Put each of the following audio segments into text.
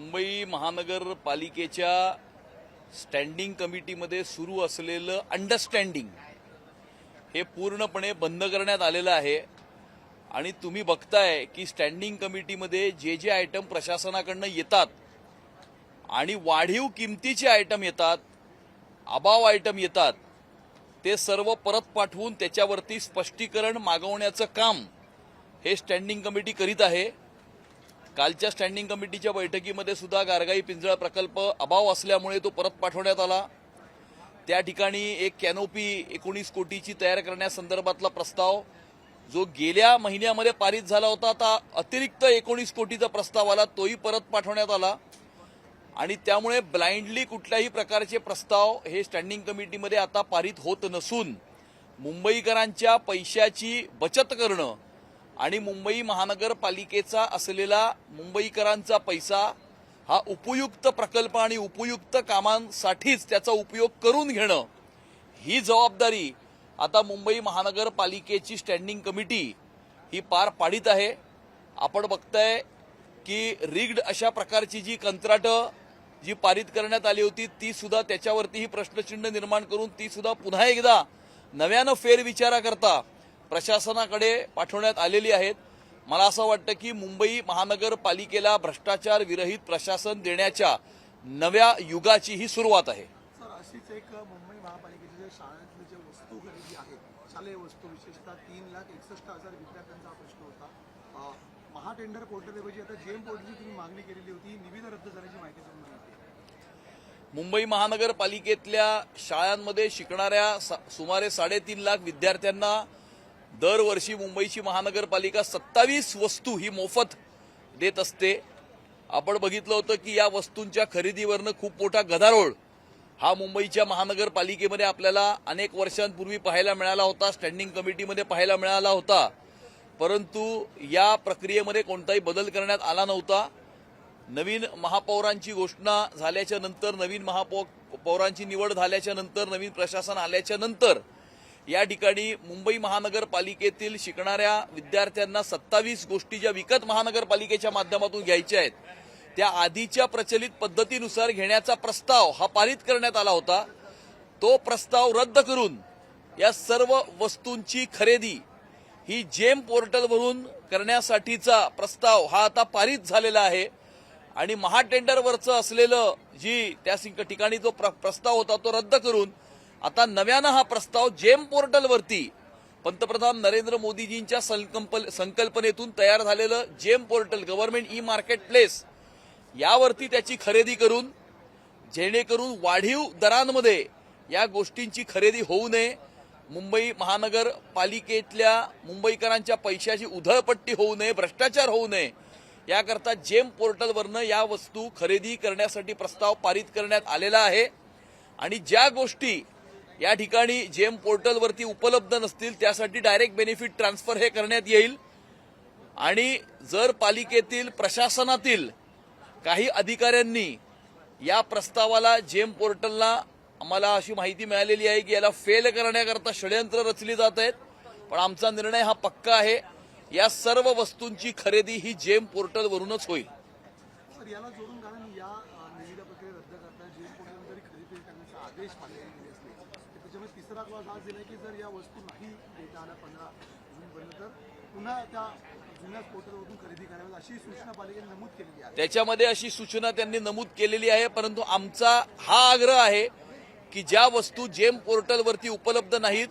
मुंबई महानगरपालिकेच्या स्टँडिंग कमिटीमध्ये सुरू असलेलं अंडरस्टँडिंग हे पूर्णपणे बंद करण्यात आलेलं आहे आणि तुम्ही बघताय की स्टँडिंग कमिटीमध्ये जे जे आयटम प्रशासनाकडून येतात आणि वाढीव किमतीचे आयटम येतात, अभाव आयटम येतात, ते सर्व परत पाठवून त्याच्यावरती स्पष्टीकरण मागवण्याचं काम हे स्टँडिंग कमिटी करीत आहे। कालच्या स्टँडिंग कमिटीच्या बैठकीमध्ये सुद्धा गारगाई पिंजळ प्रकल्प अभाव असल्यामुळे तो परत पाठवण्यात आला। त्या ठिकाणी एक कॅनोपी 19 कोटीची तयार करण्यासंदर्भातला प्रस्ताव जो गेल्या महिन्यामध्ये पारित झाला होता, आता अतिरिक्त 19 कोटीचा प्रस्ताव आला, तोही परत पाठवण्यात आला। आणि त्यामुळे ब्लाइंडली कुठल्याही प्रकारचे प्रस्ताव हे स्टँडिंग कमिटीमध्ये आता पारित होत नसून मुंबईकरांच्या पैशाची बचत करणं आणि मुंबई महानगरपालिकेचा असलेला मुंबईकरांचा पैसा हा उपयुक्त प्रकल्प आणि उपयुक्त कामांसाठीच त्याचा उपयोग करून घेणं ही जबाबदारी आता मुंबई महानगरपालिकेची स्टँडिंग कमिटी ही पार पाडित आहे। आपण बघताय की रिग्ड अशा प्रकारची जी कंत्राटं जी पारित करण्यात आली होती ती सुद्धा त्याच्यावरतीही प्रश्नचिन्ह निर्माण करून ती सुद्धा पुन्हा एकदा नव्यानं फेरविचाराकरता प्रशासनाकडे पाठवण्यात आलेली आहेत। मला असं वाटतं की मुंबई महानगरपालिकेला भ्रष्टाचार विरहित प्रशासन देण्याच्या नव्या युगाची ही सुरुवात आहे। सर, अशीच एक मुंबई महापालिकेच्या शाळांतली जे वस्तू खरेदी आहेत, शालेय वस्तू विशेषतः 3,61,000 विद्यार्थ्यांचा प्रश्न होता। महाटेंडर पोर्टलऐवजी आता जेम पोर्टलची तुम्ही मागणी केलेली होती, निविदा रद्द झाल्याची माहिती तुम्ही मिळते। मुंबई महानगरपालिकेतल्या शाळांमध्ये शिकणाऱ्या सुमारे 3.5 लाख विद्यार्थ्यांना दरवर्षी मुंबईची महानगरपालिका 27 वस्तू ही मोफत देत असते। आपण बघितलं होतं की या वस्तूंच्या खरेदीवरनं खूप मोठा गदारोळ हा मुंबईच्या महानगरपालिकेमध्ये आपल्याला अनेक वर्षांपूर्वी पाहायला मिळाला होता, स्टँडिंग कमिटीमध्ये पाहायला मिळाला होता, परंतु या प्रक्रियेमध्ये कोणताही बदल करण्यात आला नव्हता। नवीन महापौरांची घोषणा झाल्याच्या नंतर, नवीन महापौरांची निवड झाल्याच्या नंतर, नवीन प्रशासन आल्याच्या नंतर या ठिकाणी मुंबई महानगरपालिकेतील शिकणाऱ्या विद्यार्थ्यांना 27 गोष्टी ज्या विकत महानगरपालिकेच्या माध्यमातून घ्यायच्या आहेत त्या आधीच्या प्रचलित पद्धतीनुसार घेण्याचा प्रस्ताव हा पारित करण्यात आला होता। तो प्रस्ताव रद्द करून या सर्व वस्तूंची खरेदी ही जेम पोर्टलवरून करण्यासाठीचा प्रस्ताव हा आता पारित झालेला आहे आणि महाटेंडरवरचं असलेलं जी त्या ठिकाणी जो प्रस्ताव होता तो रद्द करून आता नव्यानं हा प्रस्ताव जेम पोर्टलवरती पंतप्रधान नरेंद्र मोदीजींच्या संकल्पनेतून तयार झालेलं GeM portal government e marketplace यावरती त्याची खरेदी करून जेणेकरून वाढीव दरांमध्ये या गोष्टींची खरेदी होऊ नये, मुंबई महानगरपालिकेतल्या मुंबईकरांच्या पैशाची उधळपट्टी होऊ नये, भ्रष्टाचार होऊ नये याकरता जेम पोर्टलवरनं या वस्तू खरेदी करण्यासाठी प्रस्ताव पारित करण्यात आलेला आहे। आणि ज्या गोष्टी या ठिकाणी जेम पोर्टलवरती उपलब्ध नसतील त्यासाठी डायरेक्ट बेनिफिट ट्रान्सफर हे करण्यात येईल। आणि जर पालिकेतील प्रशासनातील काही अधिकाऱ्यांनी या प्रस्तावाला जेम पोर्टलला आम्हाला अशी माहिती मिळालेली आहे की याला फेल करण्याकरता षडयंत्र रचली जात आहेत, पण आमचा निर्णय हा पक्का आहे, या सर्व वस्तूंची खरेदी ही जेम पोर्टलवरूनच होईल। सर, याला जोडून कारण या निविदा प्रक्रिया रद्द करता जेम पोर्टल जरी खरेदी करण्याचा आदेश मानले गेले असले तर त्याच्यामध्ये तिसरा क्लॉज हा दिला की जर या वस्तू नाही देता आल्या 15 जूनपर्यंत तर पुन्हा त्या जुन्या पोर्टलवरून खरेदी करावी अशी सूचना पालिकेने नमूद केलेली आहे। त्याच्यामध्ये अशी सूचना त्यांनी नमूद केलेली आहे, परंतु आमचा हा आग्रह आहे की ज्या वस्तू जेम पोर्टलवरती उपलब्ध नाहीत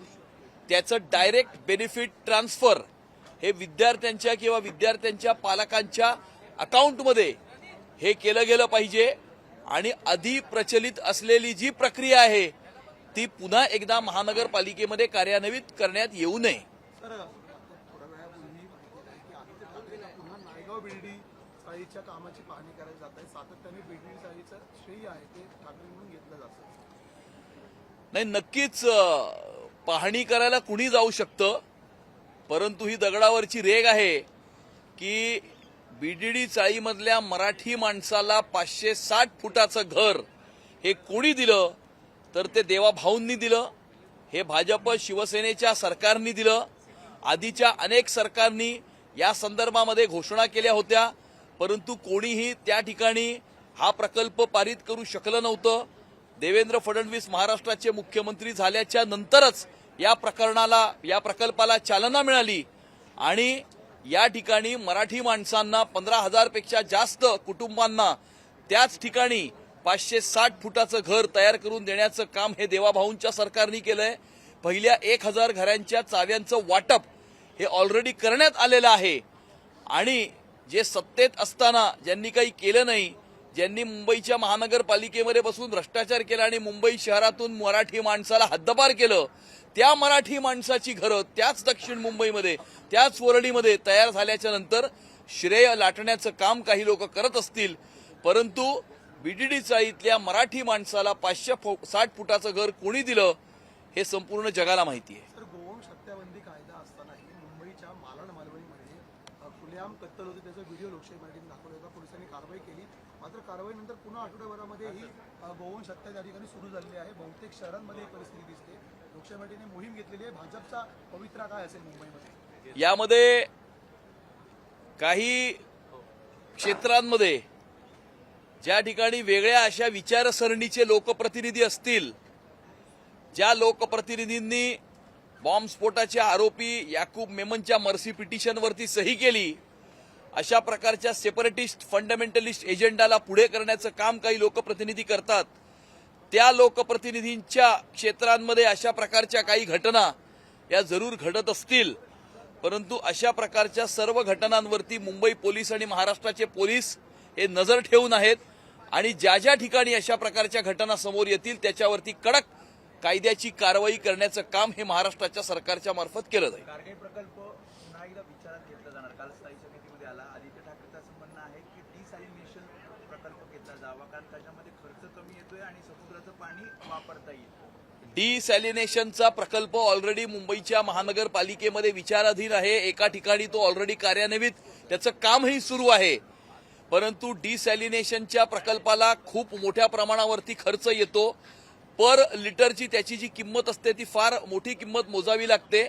त्याचं डायरेक्ट बेनिफिट ट्रान्सफर हे विद्यार्थ्यांच्या किंवा विद्यार्थ्यांच्या पालकांच्या अकाउंटमध्ये हे केलं गेलं पाहिजे आणि आधी प्रचलित असलेली जी प्रक्रिया आहे ती पुन्हा एकदा महानगरपालिकेमध्ये कार्यान्वित करण्यात येऊ नये। सर, थोड्या वेळापूर्वी आदित्य ठाकरेंना पुन्हा नायगाव बिर्डी चाळीच्या कामाची पाहणी करायला जात आहे, सातत्याने बिर्डी चाळीचं श्रेय आहे ते ठाकरे म्हणून घेतलं जातं। नाही, नक्कीच पाहणी करायला कुणी जाऊ शकतं, परंतु ही दगडावरची रेग आहे की बीडीडी चाळीमधल्या मराठी माणसाला 560 फुटाचं घर हे कोणी दिलं तर ते देवाभाऊंनी दिलं, हे भाजप शिवसेनेच्या सरकारनी दिलं। आधीच्या अनेक सरकारनी या संदर्भामध्ये घोषणा केल्या होत्या, परंतु कोणीही त्या ठिकाणी हा प्रकल्प पारित करू शकलं नव्हतं. देवेंद्र फडणवीस महाराष्ट्राचे मुख्यमंत्री झाल्याच्या नंतरच या प्रकल्पाला चालना मिळाली आणि या ठिकाणी मराठी माणसांना 15,000 पेक्षा जास्त कुटुंबांना त्याच ठिकाणी 560 फुटाचं घर तयार करून देण्याचं काम हे देवाभाऊंच्या सरकारने केलंय. पहिल्या 1,000 घरांच्या चाव्यांचं वाटप हे ऑलरेडी करण्यात आलेलं आहे आणि जे सत्तेत असताना ज्यांनी काही केलं नाही, ज्यांनी मुंबईच्या महानगरपालिकेमध्ये बसून भ्रष्टाचार केला आणि मुंबई शहरातून मराठी माणसाला हद्दपार केलं, त्या मराठी माणसाची घरं त्याच दक्षिण मुंबईमध्ये त्याच वरळीमध्ये तयार झाल्याच्या नंतर श्रेय लाटण्याचं काम काही लोक करत असतील, परंतु बीडीडी चाळीतल्या मराठी माणसाला 560 फुटाचं घर कोणी दिलं हे संपूर्ण जगाला माहिती आहे. तर गोवंश हत्याबंदी कायदा असतानाही मुंबईच्या मालवण मालवणीमध्ये खुलेआम कत्तल होते, त्याचा व्हिडिओ लोकशाही मराठीने दाखवला होता. पोलिसांनी कारवाई केली, मात्र कारवाईनंतर पुन्हा आठवड्याभरामध्ये ही गोवंश हत्या त्या ठिकाणी सुरू झालेली आहे. बहुतेक शहरांमध्ये ही परिस्थिती दिसते. लोकशाही मराठीने मोहीम घेतलेली आहे. भाजपचा पवित्रा काय असेल मुंबईमध्ये? यामध्ये काही क्षेत्रांमध्ये ज्या ठिकाणी वेगळ्या अशा विचारसरणीचे लोकप्रतिनिधी असतील, ज्या लोकप्रतिनिधींनी बॉम्बस्फोटाचे आरोपी याकूब मेमनच्या मर्सी पिटिशनवरती सही केली, अशा प्रकारच्या सेपरेटिस्ट फंडामेंटलिस्ट एजेंडाला पुढे करण्याचं काम काही लोकप्रतिनिधी करतात. त्या लोकप्रतिनिधींच्या क्षेत्रांमध्ये अशा प्रकारच्या काही घटना या जरूर घडत असतील, परंतु अशा प्रकारच्या सर्व घटनांवरती मुंबई पोलीस आणि महाराष्ट्राचे पोलीस हे नजर ठेवून आहेत आणि ज्या ज्या ठिकाणी अशा प्रकारच्या घटना समोर येतील त्याच्यावरती कडक कायद्याची कारवाई करण्याचं काम हे महाराष्ट्राच्या सरकारच्या मार्फत केलं जाईल. कारगेट प्रकल्प पुन्हा एकदा विचारात घेतला जाणार. काल स्थायी समितीमध्ये आला. आदित्य ठाकरेंचं असं म्हणणं आहे की डिसॅलिनेशन प्रकल्प घेतला जावा, कारण त्याच्यामध्ये खर्च कमी येतोय आणि समुद्राचं पाणी वापरता येईल. डिसॅलिनेशनचा प्रकल्प ऑलरेडी मुंबईच्या महानगरपालिकेमध्ये विचाराधीन आहे. एका ठिकाणी तो ऑलरेडी कार्यान्वित त्याचं कामही सुरू आहे, परंतु डिसॅलिनेशनच्या प्रकल्पाला खूप मोठ्या प्रमाणावरती खर्च येतो. पर लिटरची त्याची जी किंमत असते ती फार मोठी किंमत मोजावी लागते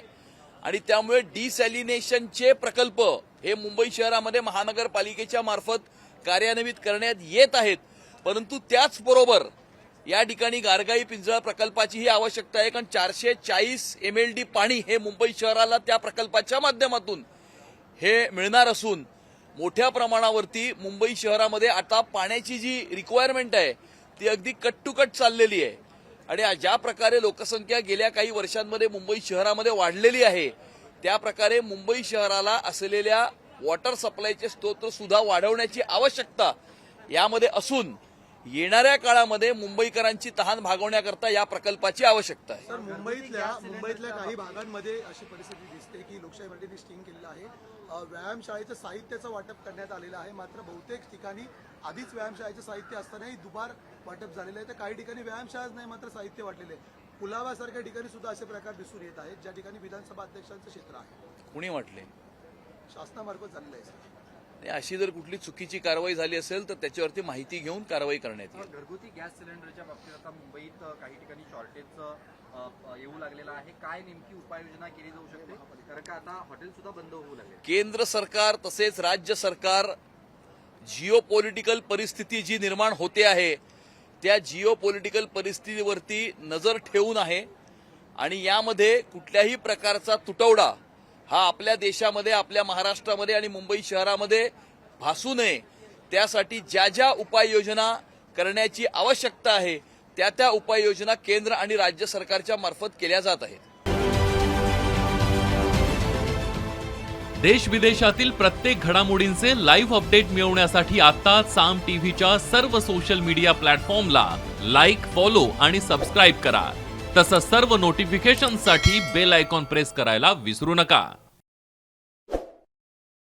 आणि त्यामुळे डिसॅलिनेशनचे प्रकल्प हे मुंबई शहरामध्ये महानगरपालिकेच्या मार्फत कार्यान्वित करण्यात येत आहेत. परंतु त्याचबरोबर या ठिकाणी गारगाई पिंजरा प्रकल्पाचीही आवश्यकता आहे, कारण 440 MLD पाणी हे मुंबई शहराला त्या प्रकल्पाच्या माध्यमातून हे मिळणार असून मोठ्या प्रमाणावरती मुंबई शहरामध्ये आता पाण्याची जी रिक्वायरमेंट आहे ती अगदी कट टू कट चाललेली आहे आणि ज्या प्रकारे लोकसंख्या गेल्या काही वर्षांमध्ये मुंबई शहरामध्ये वाढलेली आहे, त्या प्रकारे मुंबई शहराला असलेल्या वॉटर सप्लायचे स्रोत सुद्धा वाढवण्याची आवश्यकता यामध्ये असून येणाऱ्या काळामध्ये मुंबईकरांची तहान भागवण्याकरता या प्रकल्पाची आवश्यकता आहे. तर मुंबईतल्या काही भागांमध्ये अशी परिस्थिती दिसते की लोकशाही मराठीने स्टिंग केलेलं आहे. व्यायामशाळेचं साहित्याचं वाटप करण्यात आलेलं आहे, मात्र बहुतेक ठिकाणी आधीच व्यायामशाळेचं साहित्य असतानाही दुबार वाटप झालेलं आहे. तर काही ठिकाणी व्यायामशाळाच नाही मात्र साहित्य वाटलेलं आहे. कुलाबासारख्या ठिकाणी सुद्धा असे प्रकार दिसून येत आहेत, ज्या ठिकाणी विधानसभा अध्यक्षांचं क्षेत्र आहे. कुणी म्हटले? शासनामार्फत झालेलं आहे. अशी जर कुठली चुकीची कारवाई झाली असेल तर त्याच्यावरती माहिती घेऊन कारवाई करण्यात येईल. घरगुती गॅस सिलेंडरच्या बाबतीत आता मुंबईत काही ठिकाणी शॉर्टेजचं येऊ लागलेलं आहे. काय नेमकी उपाययोजना केली जाऊ शकते, कारण का आता हॉटेल सुद्धा बंद होऊ लागले. केंद्र सरकार तसेच राज्य सरकार जिओ पॉलिटिकल परिस्थिती जी निर्माण होते आहे त्या जिओ पॉलिटिकल परिस्थितीवरती नजर ठेवून आहे आणि यामध्ये कुठल्याही प्रकारचा तुटवडा हा आपल्या देशामध्ये, आपल्या महाराष्ट्रामध्ये आणि मुंबई शहरामध्ये भासू नये, त्यासाठी ज्या ज्या उपाययोजना करण्याची आवश्यकता आहे त्या त्या उपाययोजना केंद्र आणि राज्य सरकारच्या मार्फत केल्या जात आहेत. देश विदेशातील प्रत्येक घडामोडींचे लाईव्ह अपडेट मिळवण्यासाठी आता साम टीव्हीच्या सर्व सोशल मीडिया प्लॅटफॉर्मला लाईक, फॉलो आणि सबस्क्राईब करा. तसंच सर्व नोटिफिकेशनसाठी बेल आयकॉन प्रेस करायला विसरू नका.